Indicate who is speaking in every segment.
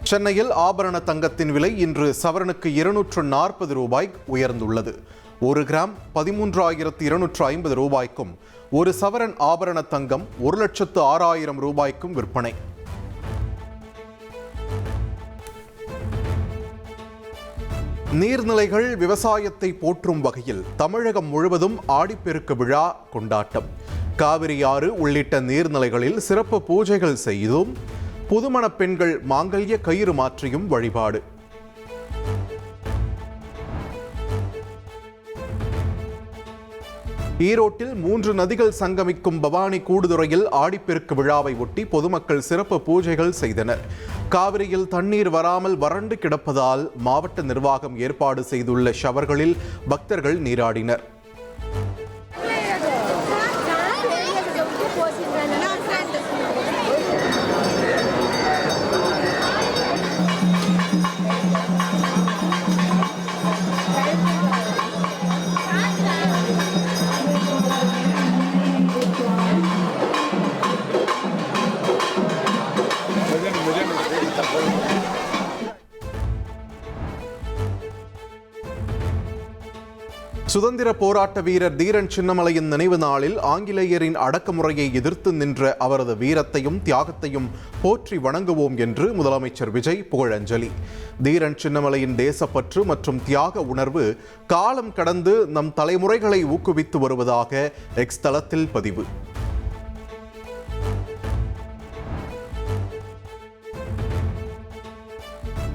Speaker 1: சென்னையில் ஆபரண தங்கத்தின் விலை இன்று சவரனுக்கு 240 ரூபாய் உயர்ந்துள்ளது. 1 கிராம் 13,250 ரூபாய்க்கும், ஒரு சவரன் ஆபரண தங்கம் 1,06,000 ரூபாய்க்கும் விற்பனை. நீர்நிலைகள் விவசாயத்தை போற்றும் வகையில் தமிழகம் முழுவதும் ஆடிப்பெருக்கு விழா கொண்டாட்டம். காவிரி ஆறு உள்ளிட்ட நீர்நிலைகளில் சிறப்பு பூஜைகள் செய்தும் புதுமண பெண்கள் மாங்கல்ய கயிறு மாற்றியும் வழிபாடு. ஈரோட்டில் 3 நதிகள் சங்கமிக்கும் பவானி கூடுதுறையில் ஆடிப்பெருக்கு விழாவை ஒட்டி பொதுமக்கள் சிறப்பு பூஜைகள் செய்தனர். காவிரியில் தண்ணீர் வராமல் வறண்டு கிடப்பதால் மாவட்ட நிர்வாகம் ஏற்பாடு செய்துள்ள ஷவர்களில் பக்தர்கள் நீராடினர். சுதந்திர போராட்ட வீரர் தீரன் சின்னமலையின் நினைவு நாளில் ஆங்கிலேயரின் அடக்குமுறையை எதிர்த்து நின்ற அவரது வீரத்தையும் தியாகத்தையும் போற்றி வணங்குவோம் என்று முதலமைச்சர் விஜய் புகழஞ்சலி. தீரன் சின்னமலையின் தேசப்பற்று மற்றும் தியாக உணர்வு காலம் கடந்து நம் தலைமுறைகளை ஊக்குவித்து வருவதாக எக்ஸ் தளத்தில் பதிவு.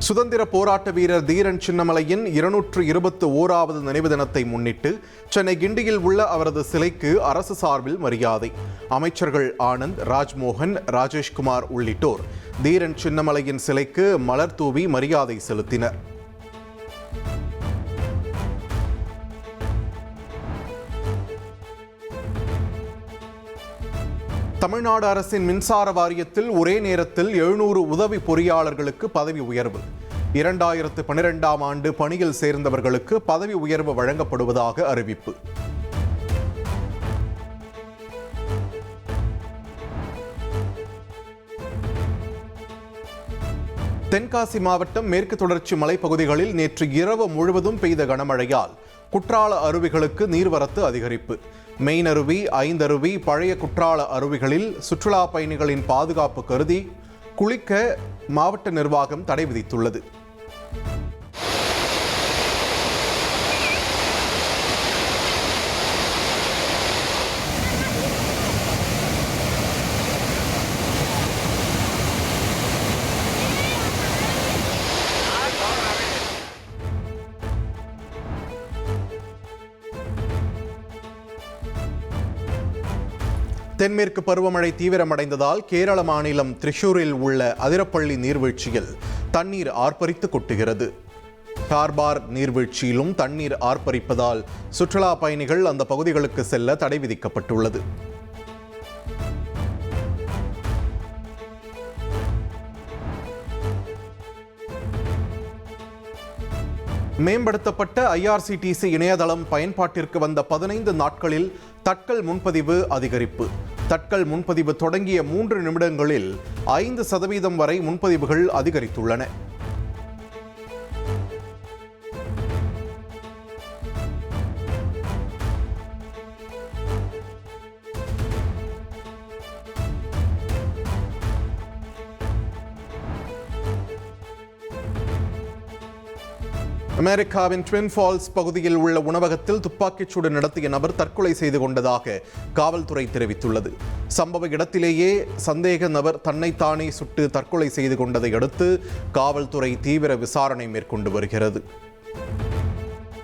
Speaker 1: சுதந்திர போராட்ட வீரர் தீரன் சின்னமலையின் 221வது நினைவு தினத்தை முன்னிட்டு சென்னை கிண்டியில் உள்ள அவரது சிலைக்கு அரசு சார்பில் மரியாதை. அமைச்சர்கள் ஆனந்த், ராஜ்மோகன், ராஜேஷ்குமார் உள்ளிட்டோர் தீரன் சின்னமலையின் சிலைக்கு மலர் தூவி மரியாதை செலுத்தினர். தமிழ்நாடு அரசின் மின்சார வாரியத்தில் ஒரே நேரத்தில் 700 உதவி பொறியாளர்களுக்கு பதவி உயர்வு. 2012ஆம் ஆண்டு பணியில் சேர்ந்தவர்களுக்கு பதவி உயர்வு வழங்கப்படுவதாக அறிவிப்பு. தென்காசி மாவட்டம் மேற்கு தொடர்ச்சி மலைப்பகுதிகளில் நேற்று இரவு முழுவதும் பெய்த கனமழையால் குற்றால அருவிகளுக்கு நீர்வரத்து அதிகரிப்பு. மெயின் அருவி, ஐந்தருவி, பழைய குற்றால அருவிகளில் சுற்றுலா பயணிகளின் பாதுகாப்பு கருதி குளிக்க மாவட்ட நிர்வாகம் தடை விதித்துள்ளது. தென்மேற்கு பருவமழை தீவிரமடைந்ததால் கேரள மாநிலம் திரிசூரில் உள்ள அதிரப்பள்ளி நீர்வீழ்ச்சியில் தண்ணீர் ஆர்ப்பரித்து கொட்டுகிறது. கார்பார் நீர்வீழ்ச்சியிலும் தண்ணீர் ஆர்ப்பரிப்பதால் சுற்றுலா பயணிகள் அந்த பகுதிகளுக்கு செல்ல தடை விதிக்கப்பட்டுள்ளது. மேம்படுத்தப்பட்ட IRCTC இணையதளம் பயன்பாட்டிற்கு வந்த 15 நாட்களில் தட்கல் முன்பதிவு அதிகரிப்பு. தட்கல் முன்பதிவு தொடங்கிய 3 நிமிடங்களில் 5% வரை முன்பதிவுகள் அதிகரித்துள்ளன. அமெரிக்காவின் ட்வின் ஃபால்ஸ் பகுதியில் உள்ள உணவகத்தில் துப்பாக்கிச்சூடு நடத்திய நபர் தற்கொலை செய்து கொண்டதாக காவல்துறை தெரிவித்துள்ளது. சம்பவ இடத்திலேயே சந்தேக நபர் தன்னைத்தானே சுட்டு தற்கொலை செய்து கொண்டதை அடுத்து காவல்துறை தீவிர விசாரணை மேற்கொண்டு வருகிறது.